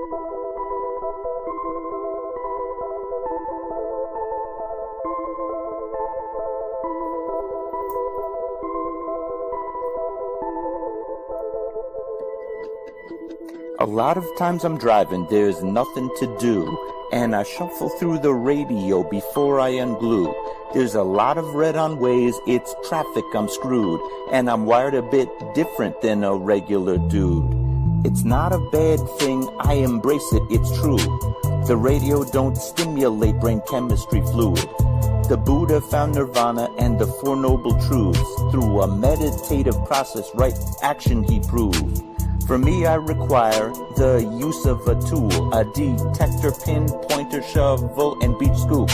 A lot of times I'm driving, there's nothing to do, and I shuffle through the radio before I unglue. There's a lot of red on ways, it's traffic, I'm screwed, and I'm wired a bit different than a regular dude. It's not a bad thing, I embrace it, it's true. The radio don't stimulate brain chemistry fluid. The Buddha found nirvana and the Four Noble Truths. Through a meditative process, right action he proved. For me, I require the use of a tool, a detector, pin, pointer, shovel, and beach scoop.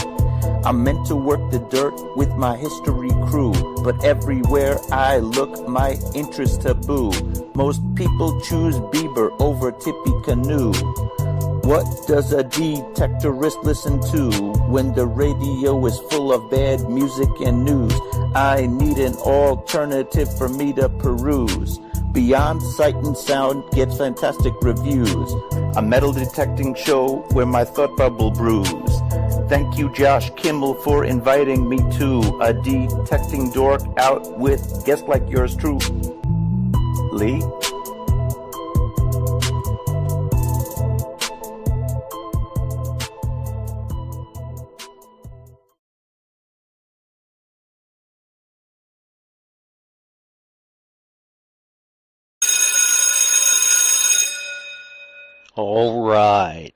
I'm meant to work the dirt with my history crew, but everywhere I look, my interest taboo. Most people choose Bieber over Tippy Canoe. What does a detectorist listen to when the radio is full of bad music and news? I need an alternative for me to peruse. Beyond Sight and Sound gets fantastic reviews. A metal detecting show where my thought bubble brews. Thank you, Josh Kimmel, for inviting me to a detecting dork out with guests like yours truly. All right,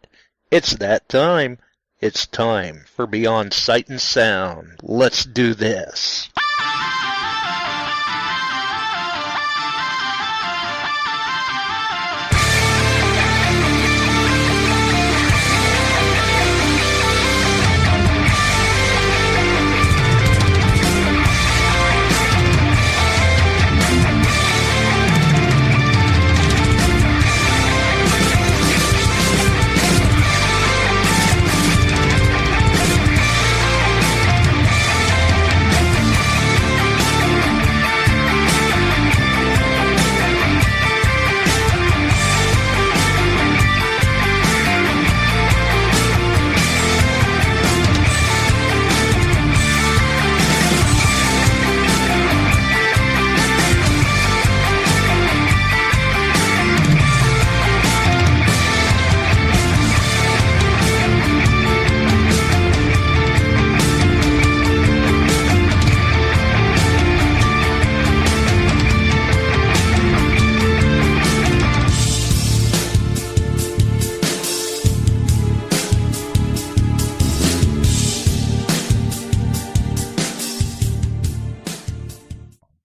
it's that time. It's time for Beyond Sight and Sound. Let's do this.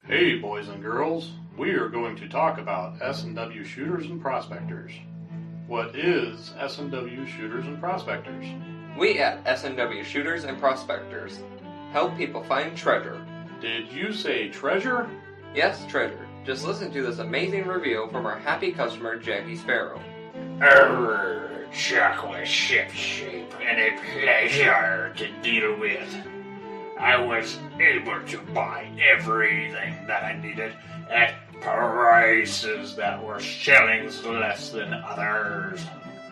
Hey boys and girls, we are going to talk about S&W shooters and prospectors. What is S&W shooters and prospectors? We at S&W Shooters and Prospectors help people find treasure. Did you say treasure? Yes, treasure. Just listen to this amazing review from our happy customer, Jackie Sparrow. Chocolate ship shape and a pleasure to deal with. I was able to buy everything that I needed at prices that were shillings less than others.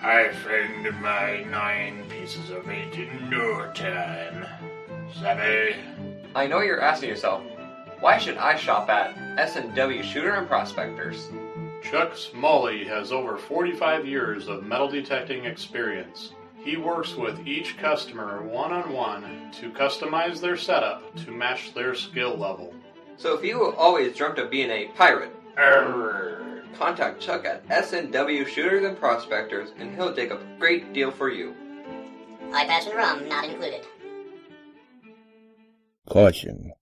I found my 9 pieces of meat in no time. Savvy? I know you're asking yourself, why should I shop at S&W Shooter and Prospectors? Chuck Smalley has over 45 years of metal detecting experience. He works with each customer one-on-one to customize their setup to match their skill level. So if you always dreamt of being a pirate, contact Chuck at S&W Shooters and Prospectors and he'll dig up a great deal for you. Eye patch and rum not included. Caution.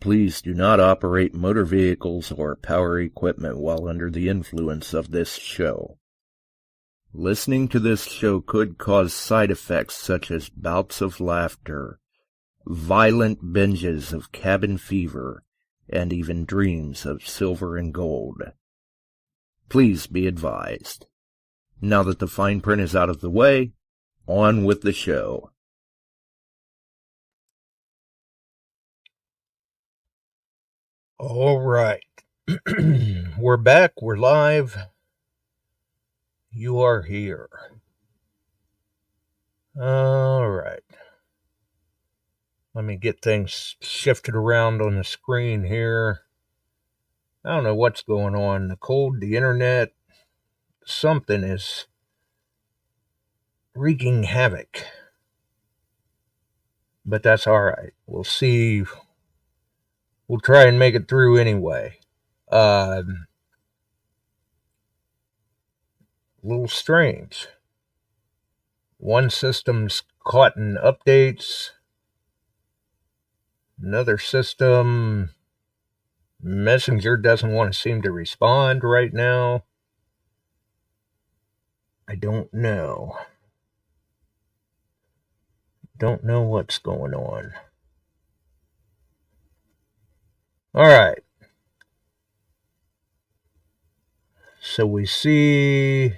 Please do not operate motor vehicles or power equipment while under the influence of this show. Listening to this show could cause side effects such as bouts of laughter, violent binges of cabin fever, and even dreams of silver and gold. Please be advised. Now that the fine print is out of the way, on with the show. All right. We're back. We're live. You are here. All right. Let me get things shifted around on the screen here. I don't know what's going on. The cold, the internet, something is wreaking havoc. But that's all right. We'll see. We'll try and make it through anyway. A little strange. One system's caught in updates. Another system, Messenger doesn't want to seem to respond right now. I don't know. Don't know what's going on. All right. So we see,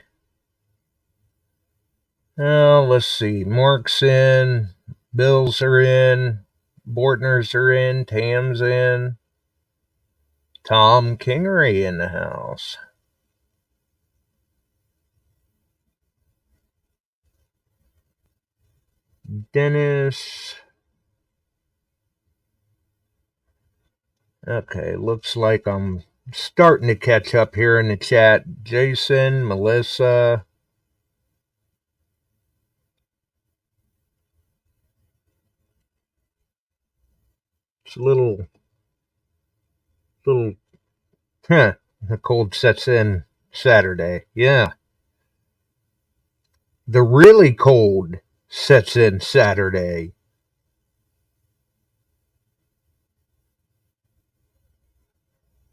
let's see, Mark's in, Bills are in, Bortners are in, Tam's in, Tom Kingery in the house. Dennis. Okay, looks like I'm starting to catch up here in the chat. Jason, Melissa. It's a little, the cold sets in Saturday. Yeah. The really cold sets in Saturday.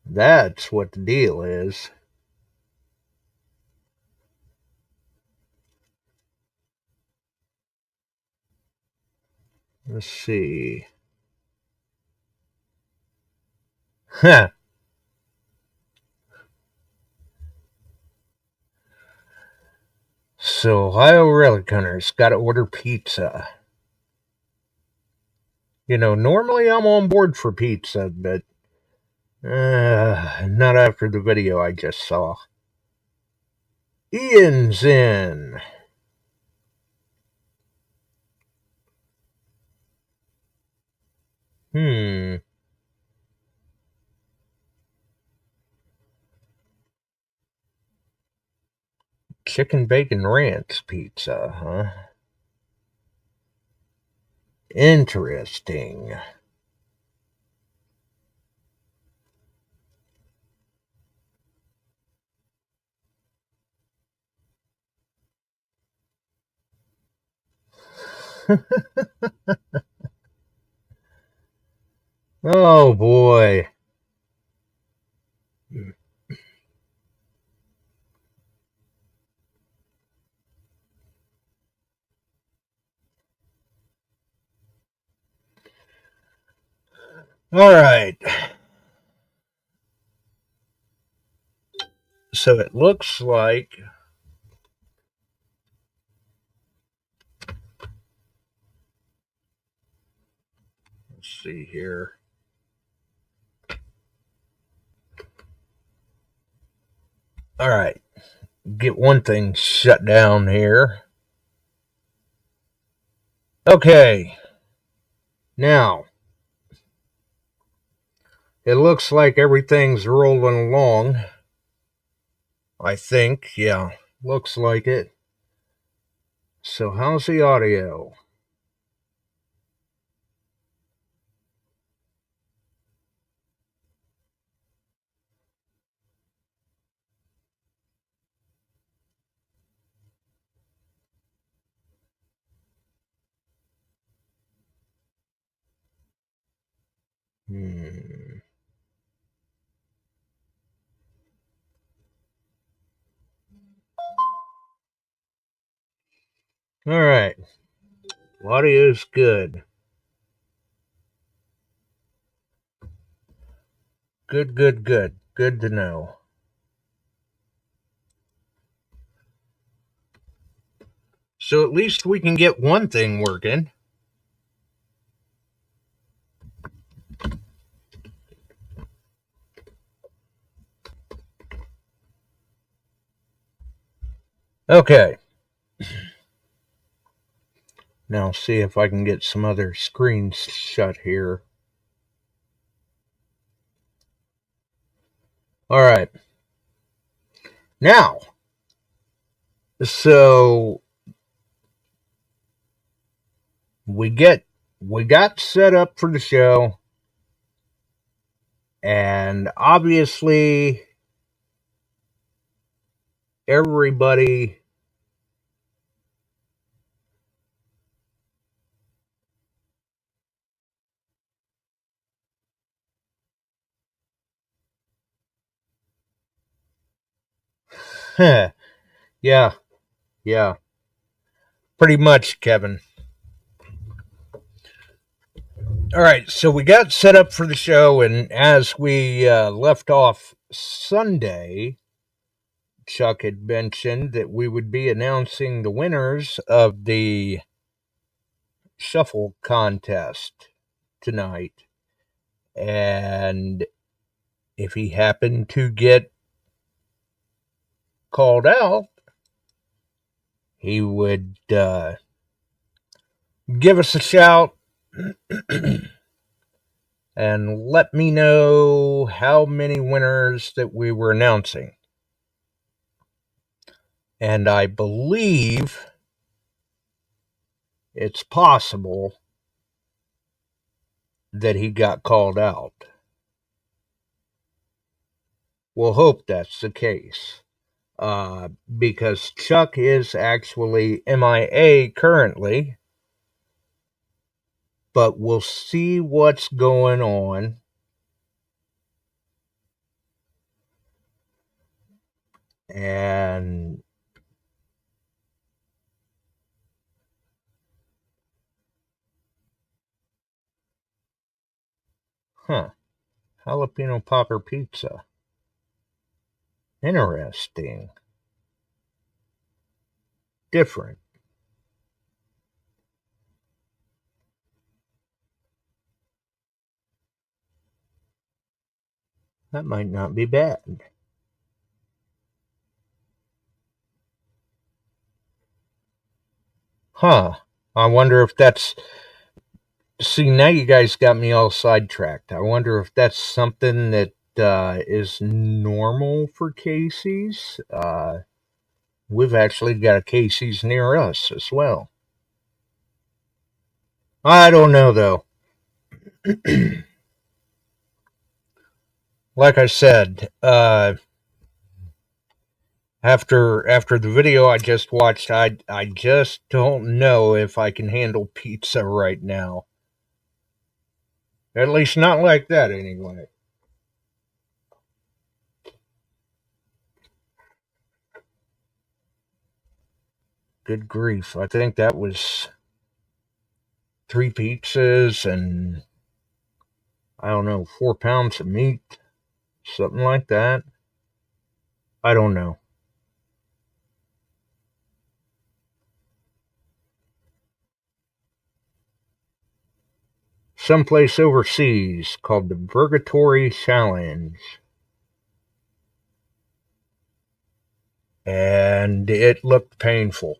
That's what the deal is. Let's see. Huh. So, Ohio Relic Hunters got to order pizza. You know, normally I'm on board for pizza, but not after the video I just saw. Ian's in. Chicken bacon ranch pizza, huh? Interesting. Oh boy. All right. So it looks like let's see here. All right. Get one thing shut down here. Okay. Now, it looks like everything's rolling along. I think, yeah, looks like it. So how's the audio? All right. Audio's good. Good. Good to know. So at least we can get one thing working. Okay. Now see if I can get some other screens shut here. All right. Now, so we got set up for the show, and obviously everybody yeah, yeah, pretty much, Kevin. All right, so we got set up for the show, and as we left off Sunday, Chuck had mentioned that we would be announcing the winners of the shuffle contest tonight. And if he happened to get called out, he would give us a shout and let me know how many winners that we were announcing. And I believe it's possible that he got called out. We'll hope that's the case. Because Chuck is actually MIA currently, but we'll see what's going on. And jalapeno popper pizza. Interesting. Different. That might not be bad. I wonder if that's... See, now you guys got me all sidetracked. I wonder if that's something that is normal for Casey's. We've actually got a Casey's near us as well. I don't know, though. Like I said, after the video I just watched, I just don't know if I can handle pizza right now. At least not like that, anyway. Good grief. I think that was 3 pizzas and, I don't know, 4 pounds of meat. Something like that. I don't know. Someplace overseas called the Purgatory Challenge. And it looked painful.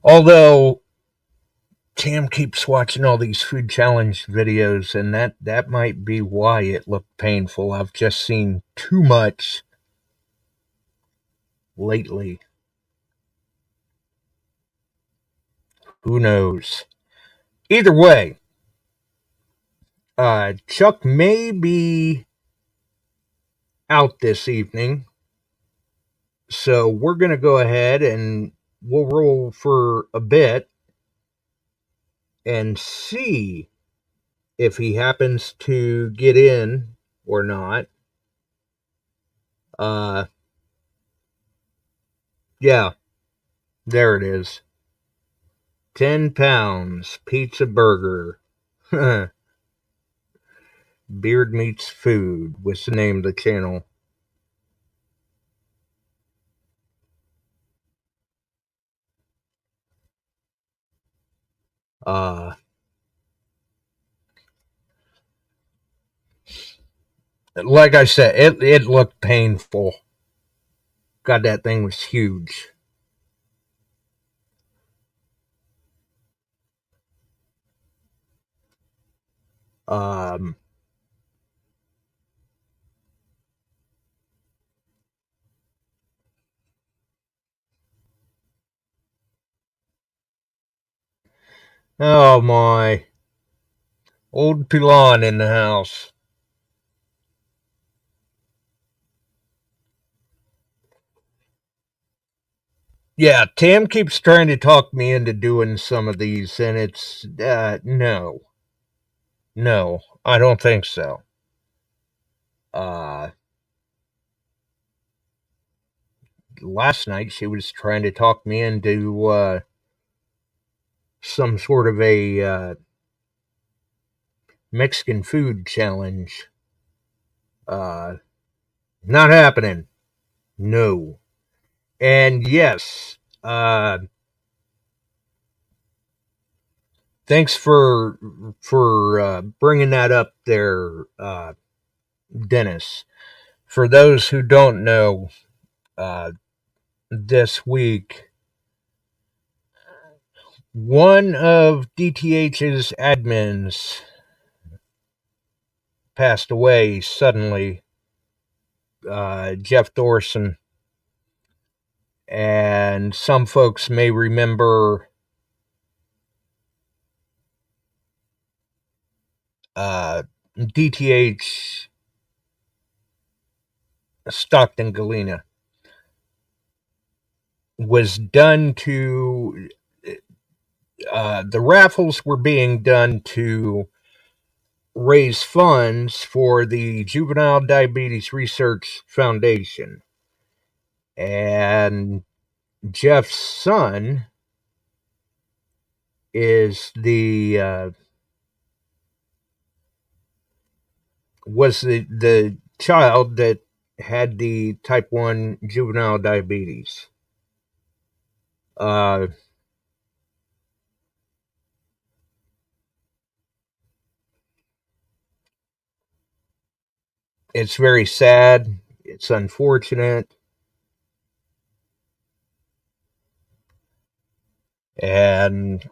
Although Tam keeps watching all these food challenge videos, and that might be why it looked painful. I've just seen too much lately. Who knows? Either way, Chuck may be out this evening, so we're going to go ahead and we'll roll for a bit and see if he happens to get in or not. Yeah, there it is. 10 pounds pizza burger. Beard Meets Food was the name of the channel. Like I said, it looked painful. God, that thing was huge. Um, oh my. Old Pilon in the house. Yeah, Tam keeps trying to talk me into doing some of these, and it's, no. No, I don't think so. Last night she was trying to talk me into, some sort of a, Mexican food challenge. Not happening. No. And yes, thanks for bringing that up there, Dennis. For those who don't know, this week, one of DTH's admins passed away suddenly, Jeff Dorson. And some folks may remember DTH Stockton Galena was done to, the raffles were being done to raise funds for the Juvenile Diabetes Research Foundation. And Jeff's son is was the child that had the type 1 juvenile diabetes. It's very sad. It's unfortunate. And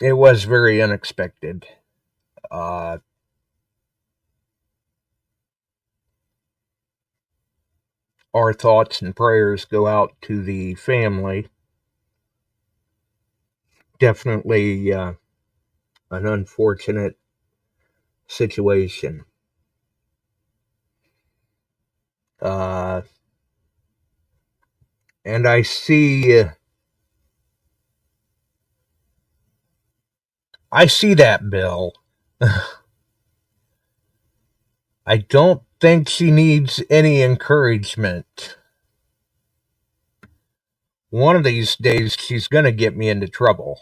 it was very unexpected. Our thoughts and prayers go out to the family. Definitely an unfortunate situation. And I see that bill. I don't think she needs any encouragement. One of these days, she's going to get me into trouble.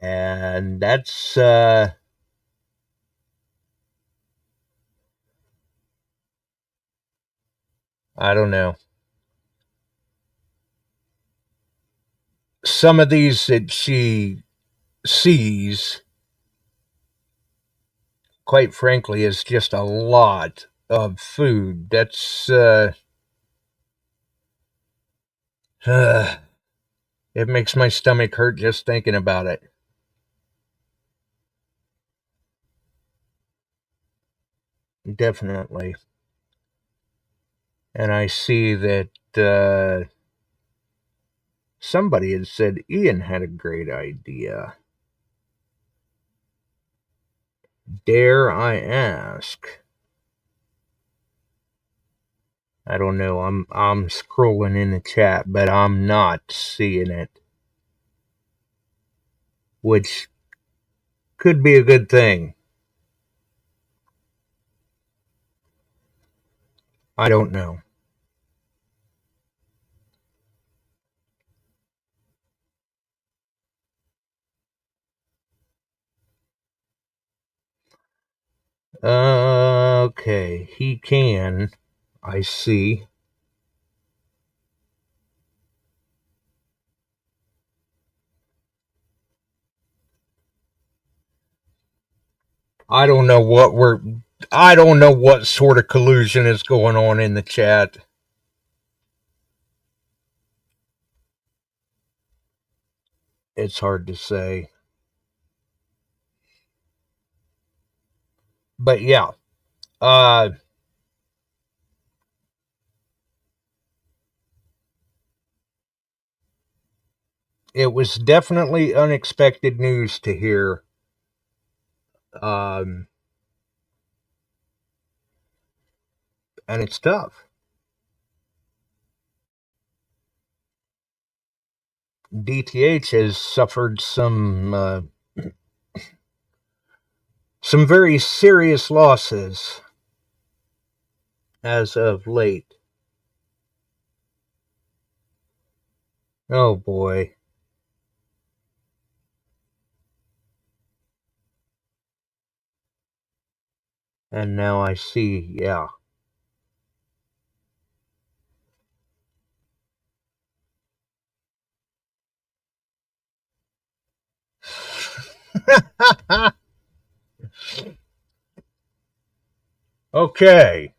And that's, I don't know. Some of these that she sees, quite frankly, is just a lot of food. That's, it makes my stomach hurt just thinking about it. Definitely. And I see that somebody had said Ian had a great idea. Dare I ask? I don't know. I'm scrolling in the chat, but I'm not seeing it, which could be a good thing. I don't know. Okay, he can. I see. I don't know what sort of collusion is going on in the chat. It's hard to say. But yeah. It was definitely unexpected news to hear. And it's tough. DTH has suffered some very serious losses as of late. Oh boy. And now I see, yeah. Okay.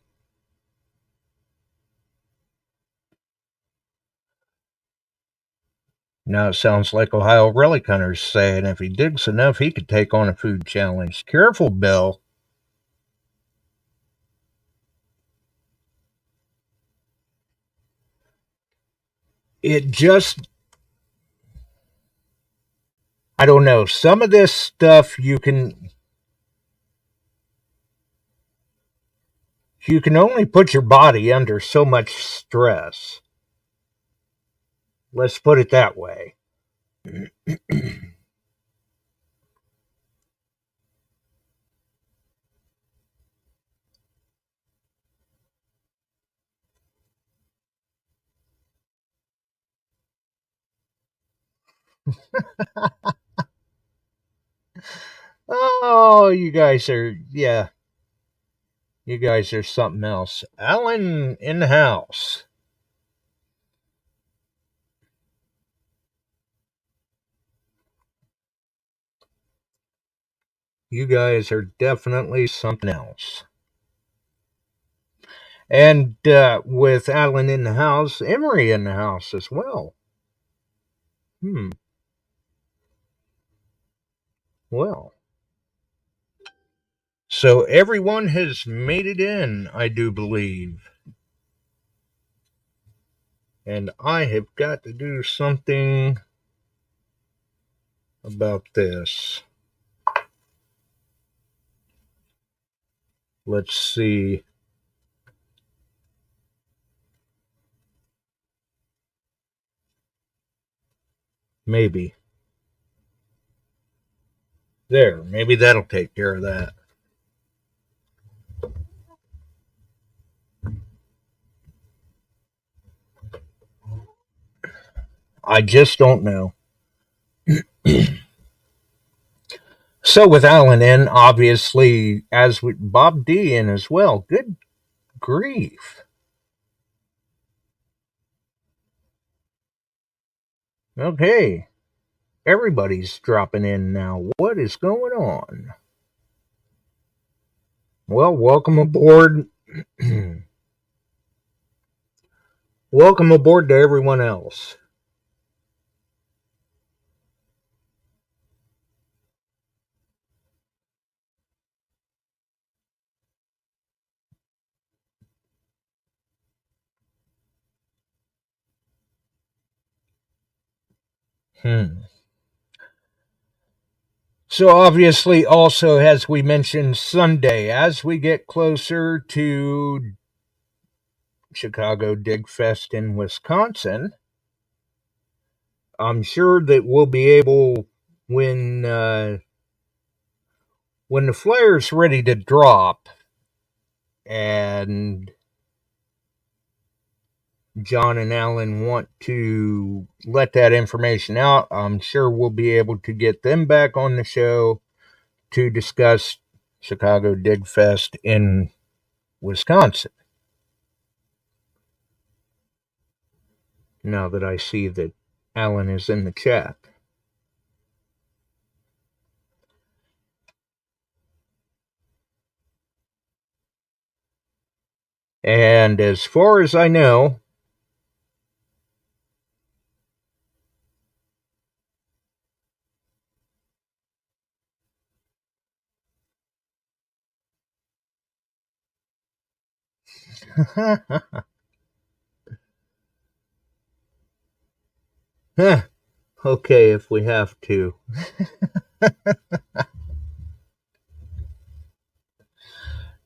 Now it sounds like Ohio Relic Hunter's saying if he digs enough, he could take on a food challenge. Careful, Bill. It just, I don't know. Some of this stuff you can only put your body under so much stress. Let's put it that way. Oh, you guys are something else. Alan in the house. You guys are definitely something else. And with Alan in the house, Emery in the house as well. Well. So everyone has made it in, I do believe. And I have got to do something about this. Let's see. Maybe. There, maybe that'll take care of that. I just don't know. So with Alan in, obviously, as with Bob D in as well. Good grief. Okay. Everybody's dropping in now. What is going on? Well, welcome aboard. Welcome aboard to everyone else. So obviously, also, as we mentioned, Sunday, as we get closer to Chicago Dig Fest in Wisconsin, I'm sure that we'll be able, when the flyer's ready to drop, and John and Alan want to let that information out, I'm sure we'll be able to get them back on the show to discuss Chicago Dig Fest in Wisconsin. Now that I see that Alan is in the chat. And as far as I know, okay, if we have to.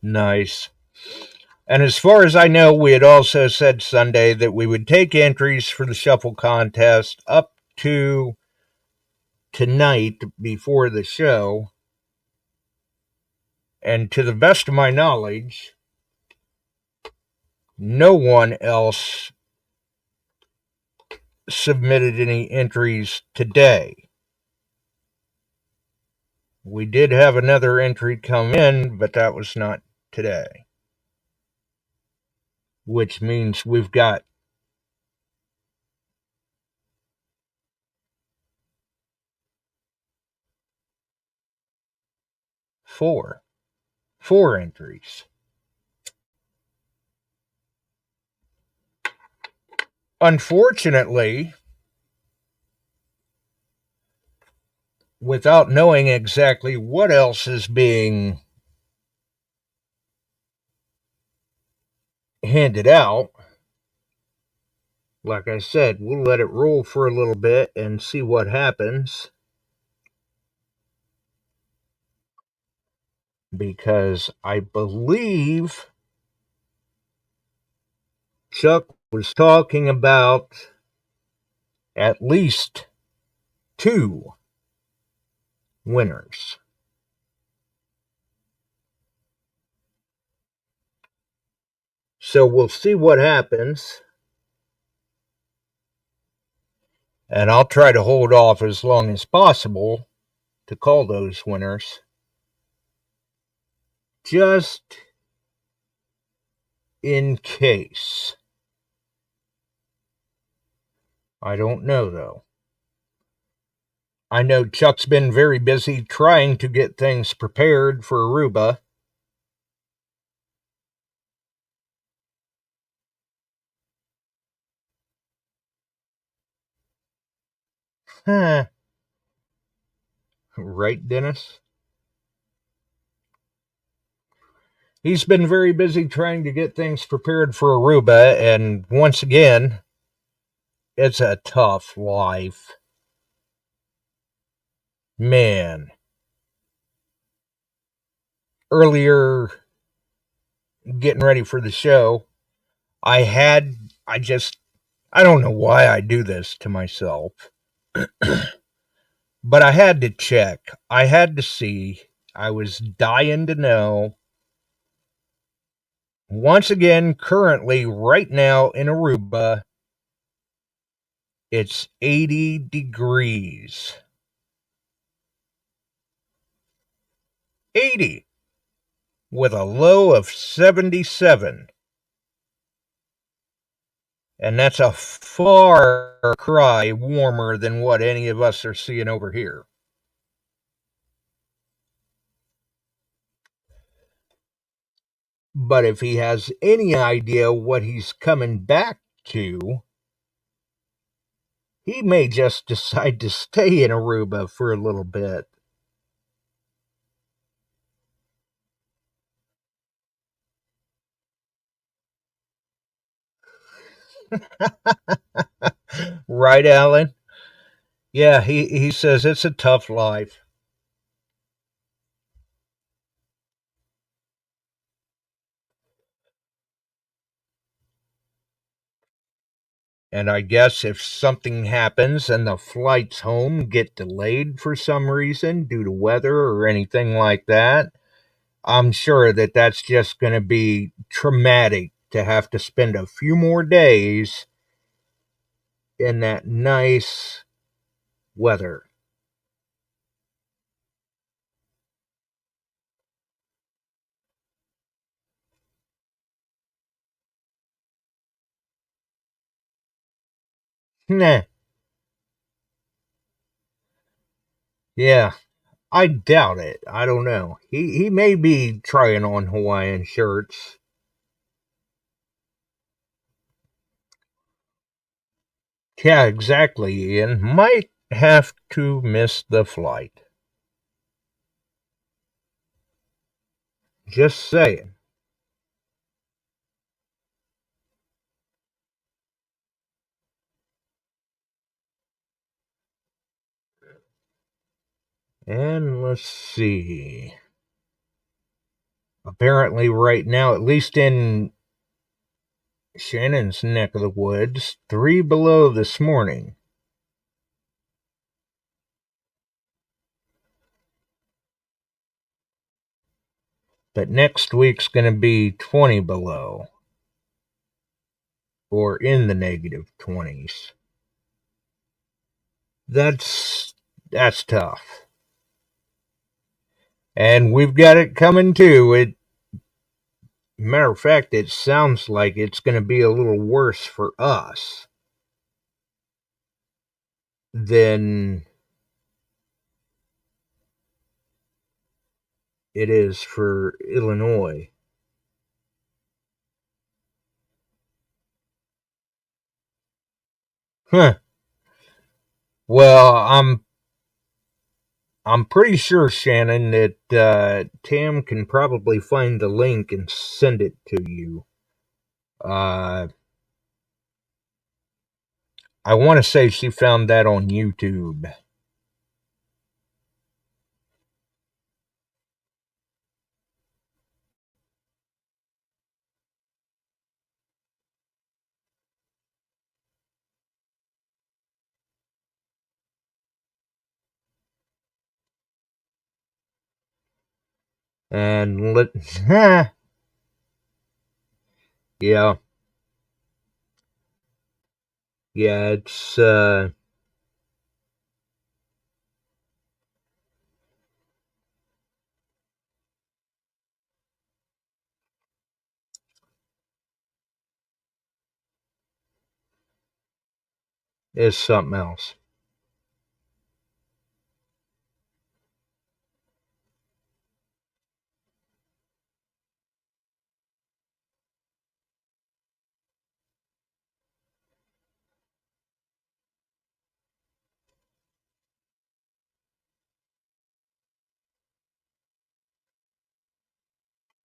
Nice. And as far as I know, we had also said Sunday that we would take entries for the shuffle contest up to tonight before the show. And to the best of my knowledge, no one else submitted any entries today. We did have another entry come in, but that was not today. Which means we've got 4 entries. Unfortunately, without knowing exactly what else is being handed out, like I said, we'll let it roll for a little bit and see what happens. Because I believe Chuck was talking about at least 2 winners. So we'll see what happens. And I'll try to hold off as long as possible to call those winners. Just in case. I don't know, though. I know Chuck's been very busy trying to get things prepared for Aruba. Right, Dennis? He's been very busy trying to get things prepared for Aruba, and once again, it's a tough life. Man. Earlier, getting ready for the show, I don't know why I do this to myself, but I had to check. I had to see. I was dying to know. Once again, currently, right now in Aruba, it's 80 degrees. 80 with a low of 77. And that's a far cry warmer than what any of us are seeing over here. But if he has any idea what he's coming back to, he may just decide to stay in Aruba for a little bit. Right, Alan? Yeah, he says it's a tough life. And I guess if something happens and the flights home get delayed for some reason due to weather or anything like that, I'm sure that that's just going to be traumatic to have to spend a few more days in that nice weather. Nah. Yeah, I doubt it. I don't know. He may be trying on Hawaiian shirts. Yeah, exactly, Ian. Might have to miss the flight. Just saying. And let's see. Apparently, right now, at least in Shannon's neck of the woods, 3 below this morning. But next week's going to be 20 below. Or in the negative 20s. That's tough. And we've got it coming too. Matter of fact, it sounds like it's going to be a little worse for us than it is for Illinois. Huh. Well, I'm pretty sure, Shannon, that Tam can probably find the link and send it to you. I want to say she found that on YouTube. And yeah. Yeah, it's something else.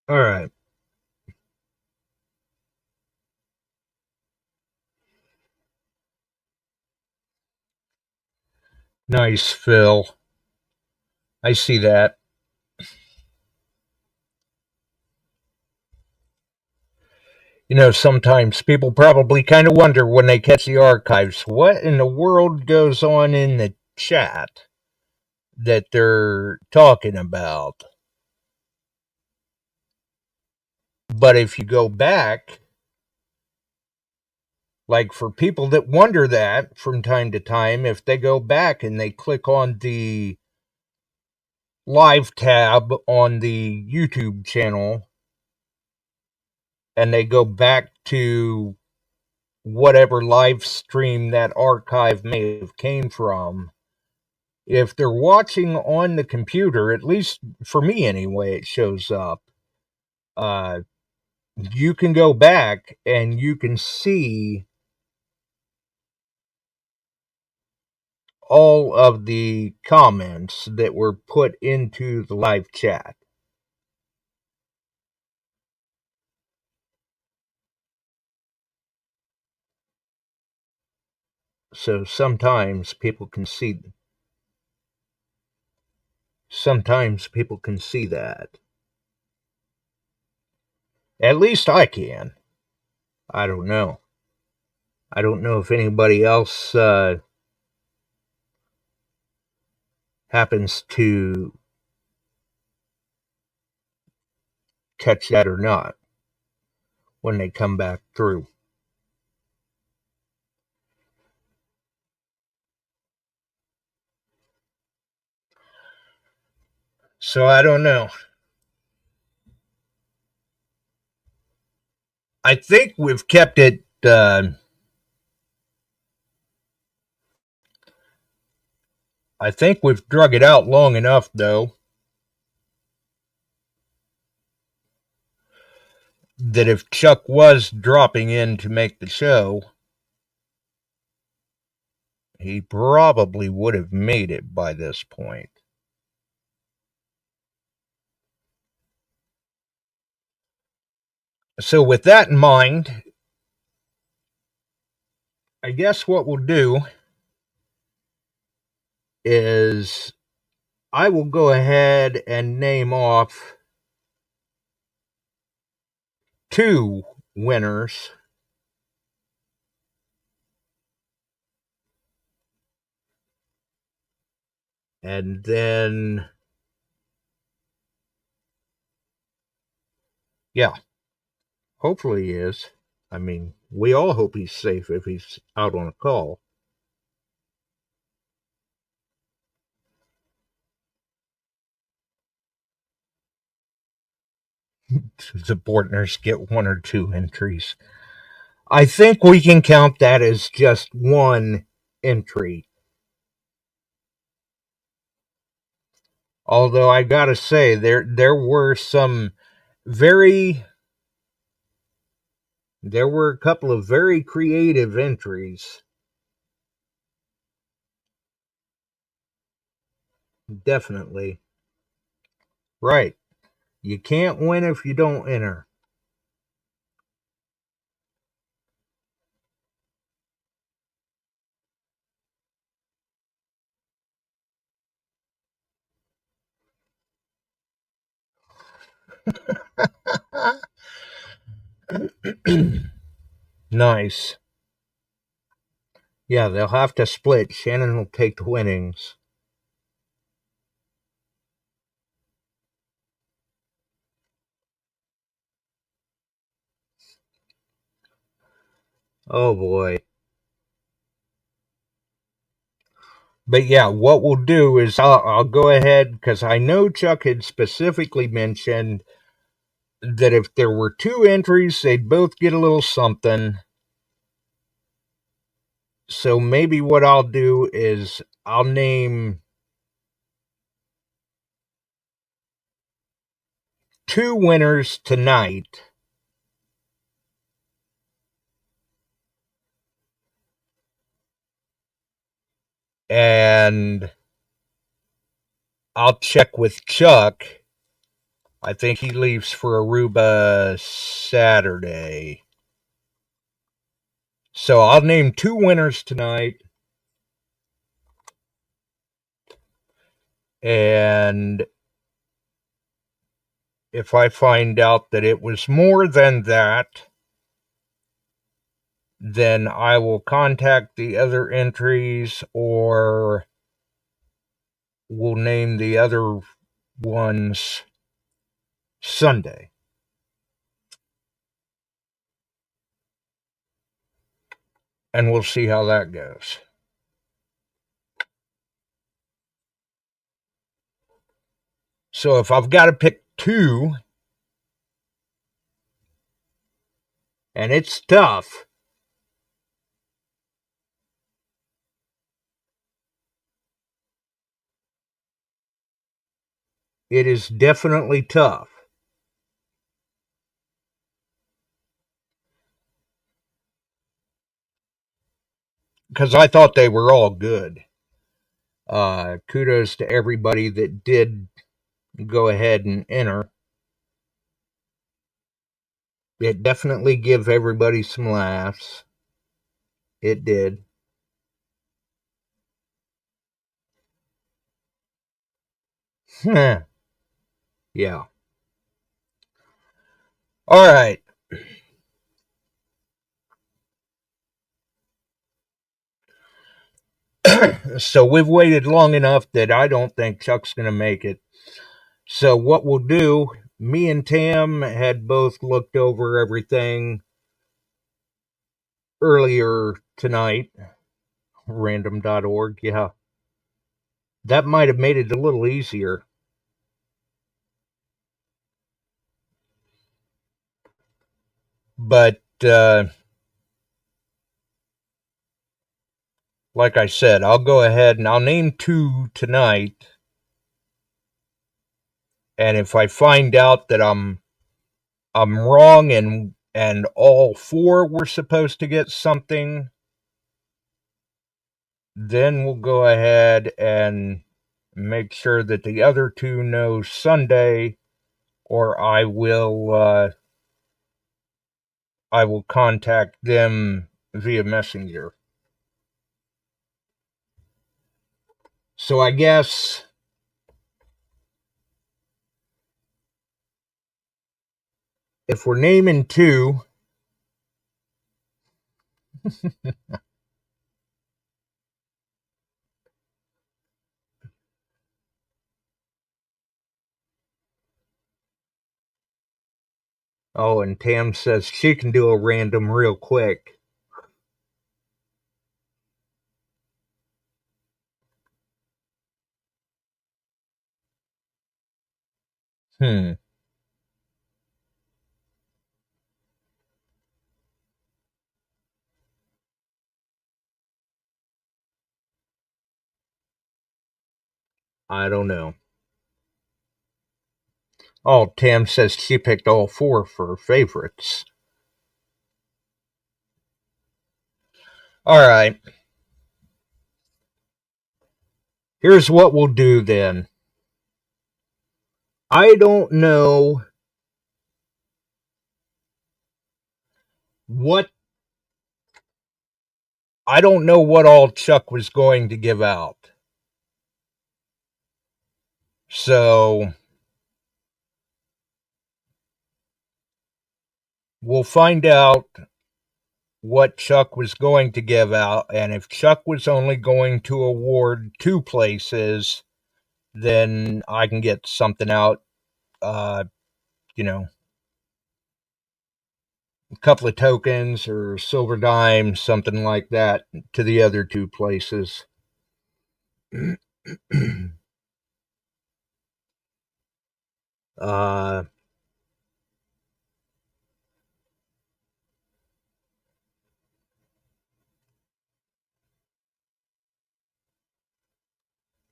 All right. Nice, Phil. I see that. You know, sometimes people probably kind of wonder when they catch the archives, what in the world goes on in the chat that they're talking about. But if you go back, like for people that wonder that from time to time, if they go back and they click on the live tab on the YouTube channel and they go back to whatever live stream that archive may have came from, if they're watching on the computer, at least for me anyway, it shows up. You can go back and you can see all of the comments that were put into the live chat. So sometimes people can see that. At least I can. I don't know. I don't know if anybody else happens to catch that or not when they come back through. So I don't know. I think we've kept it I think we've drug it out long enough, though, that if Chuck was dropping in to make the show, he probably would have made it by this point. So with that in mind, I guess what we'll do is I will go ahead and name off 2 winners. And then, yeah, hopefully he is. I mean, we all hope he's safe if he's out on a call. Supporters get 1 or 2 entries. I think we can count that as just 1 entry. Although I gotta say, there were a couple of very creative entries. Definitely. Right. You can't win if you don't enter. Nice. Yeah, they'll have to split. Shannon will take the winnings. Oh boy. But yeah, what we'll do is I'll go ahead, because I know Chuck had specifically mentioned that if there were 2 entries, they'd both get a little something. So maybe what I'll do is I'll name 2 winners tonight. And I'll check with Chuck. I think he leaves for Aruba Saturday. So I'll name 2 winners tonight. And if I find out that it was more than that, then I will contact the other entries, or we'll name the other ones Sunday. And we'll see how that goes. So if I've got to pick 2, and it's tough, it is definitely tough. Because I thought they were all good. Kudos to everybody that did go ahead and enter. It definitely gave everybody some laughs. It did. Yeah. All right. So we've waited long enough that I don't think Chuck's going to make it. So what we'll do, me and Tam had both looked over everything earlier tonight. Random.org, yeah. That might have made it a little easier. But like I said, I'll go ahead and I'll name 2 tonight. And if I find out that I'm wrong and all 4 were supposed to get something, then we'll go ahead and make sure that the other two know Sunday, or I will contact them via Messenger. So I guess if we're naming two, oh, and Tam says she can do a random real quick. I don't know. Oh, Tam says she picked all four for favorites. All right. Here's what we'll do then. I don't know what all Chuck was going to give out. So we'll find out what Chuck was going to give out, and if Chuck was only going to award 2 places, then I can get something out, a couple of tokens or silver dimes, something like that, to the other 2 places.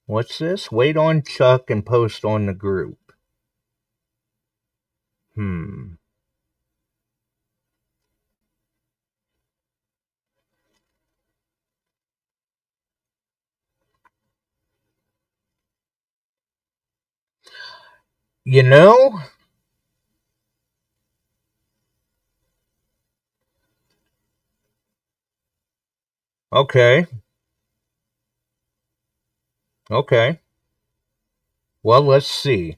What's this? Wait on Chuck and post on the group. You know, okay. Well, let's see.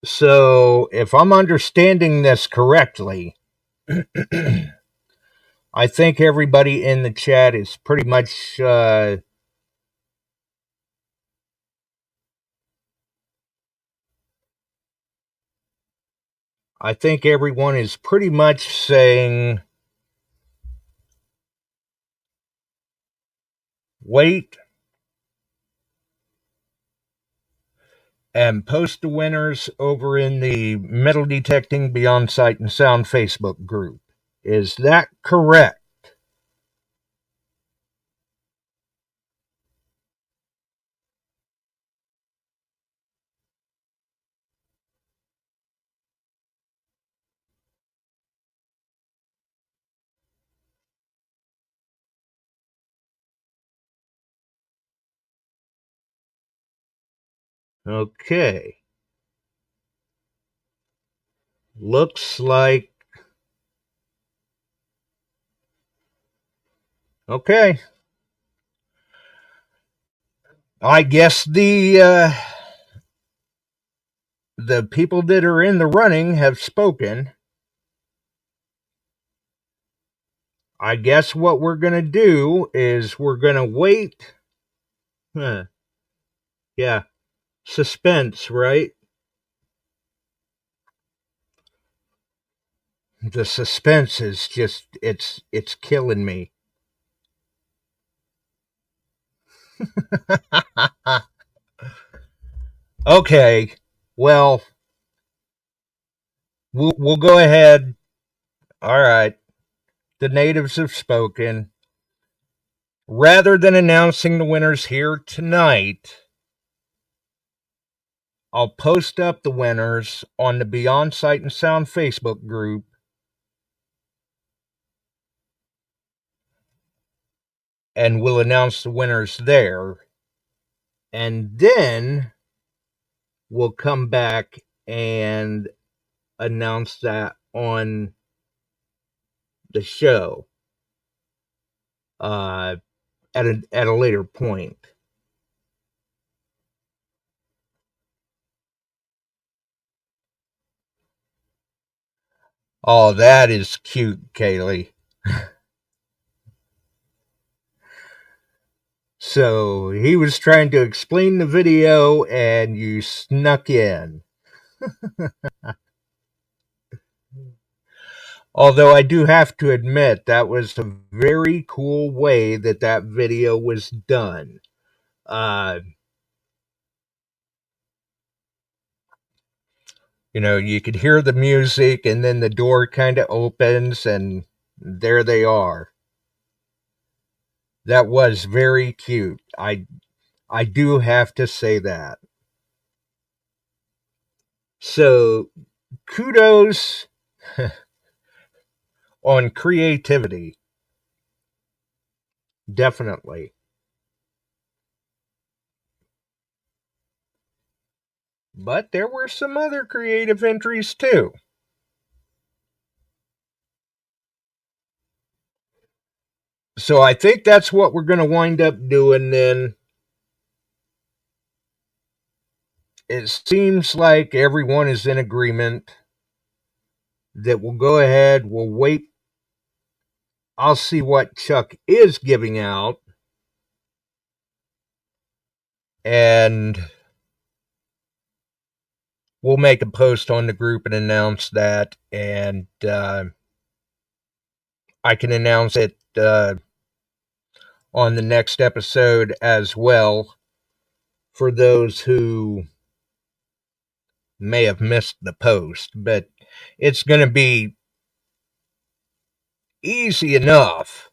So, if I'm understanding this correctly, I think everybody in the chat is pretty much I think everyone is pretty much saying wait and post the winners over in the Metal Detecting Beyond Sight and Sound Facebook group. Is that correct? Okay. Looks like... Okay. I guess the people that are in the running have spoken. I guess what we're going to do is we're going to wait. Yeah. Suspense, right? The suspense is just, it's killing me. Okay. Well, we'll go ahead. All right. The natives have spoken. Rather than announcing the winners here tonight, I'll post up the winners on the Beyond Sight and Sound Facebook group and we'll announce the winners there. And then we'll come back and announce that on the show at a later point. Oh, that is cute, Kaylee. So he was trying to explain the video and you snuck in. Although I do have to admit that was a very cool way that video was done. You could hear the music and then the door kind of opens and there they are. That was very cute. I do have to say that. So, kudos on creativity. Definitely. But there were some other creative entries too. So I think that's what we're going to wind up doing then. It seems like everyone is in agreement that we'll go ahead, we'll wait. I'll see what Chuck is giving out. And we'll make a post on the group and announce that. And I can announce it on the next episode as well for those who may have missed the post. But it's going to be easy enough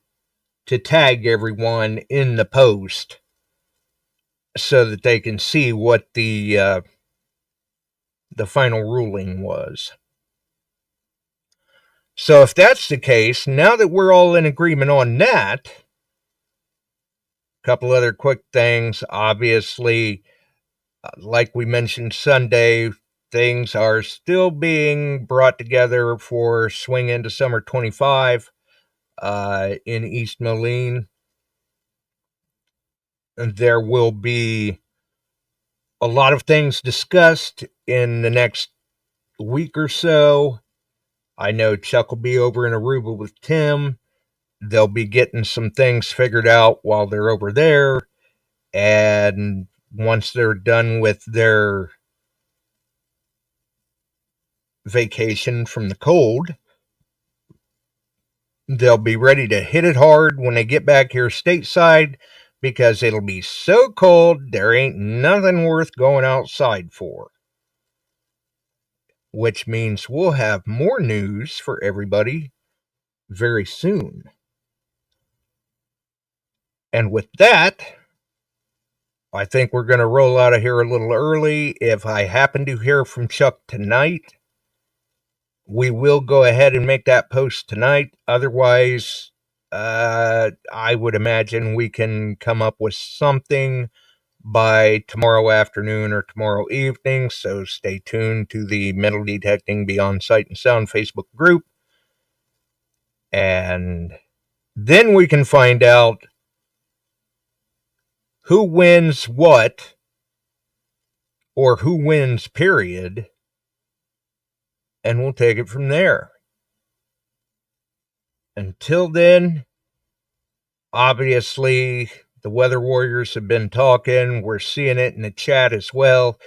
to tag everyone in the post so that they can see what the final ruling was. So if that's the case, now that we're all in agreement on that, a couple other quick things. Obviously, like we mentioned Sunday, things are still being brought together for Swing Into Summer 25 in East Moline. And there will be a lot of things discussed in the next week or so. I know Chuck will be over in Aruba with Tim. They'll be getting some things figured out while they're over there. And once they're done with their vacation from the cold, they'll be ready to hit it hard when they get back here stateside, because it'll be so cold there ain't nothing worth going outside for. Which means we'll have more news for everybody very soon. And with that, I think we're going to roll out of here a little early. If I happen to hear from Chuck tonight, we will go ahead and make that post tonight. Otherwise, I would imagine we can come up with something by tomorrow afternoon or tomorrow evening. So stay tuned to the Metal Detecting Beyond Sight and Sound Facebook group. And then we can find out who wins what, or who wins, period. And we'll take it from there. Until then, obviously, the Weather Warriors have been talking. We're seeing it in the chat as well.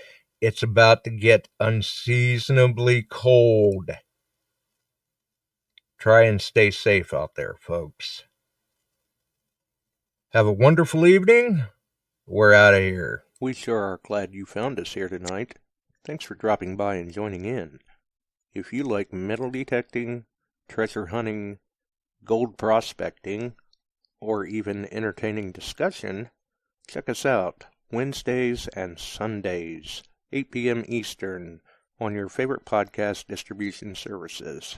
It's about to get unseasonably cold. Try and stay safe out there, folks. Have a wonderful evening. We're out of here. We sure are glad you found us here tonight. Thanks for dropping by and joining in. If you like metal detecting, treasure hunting, gold prospecting, or even entertaining discussion, check us out Wednesdays and Sundays, 8 p.m. Eastern, on your favorite podcast distribution services.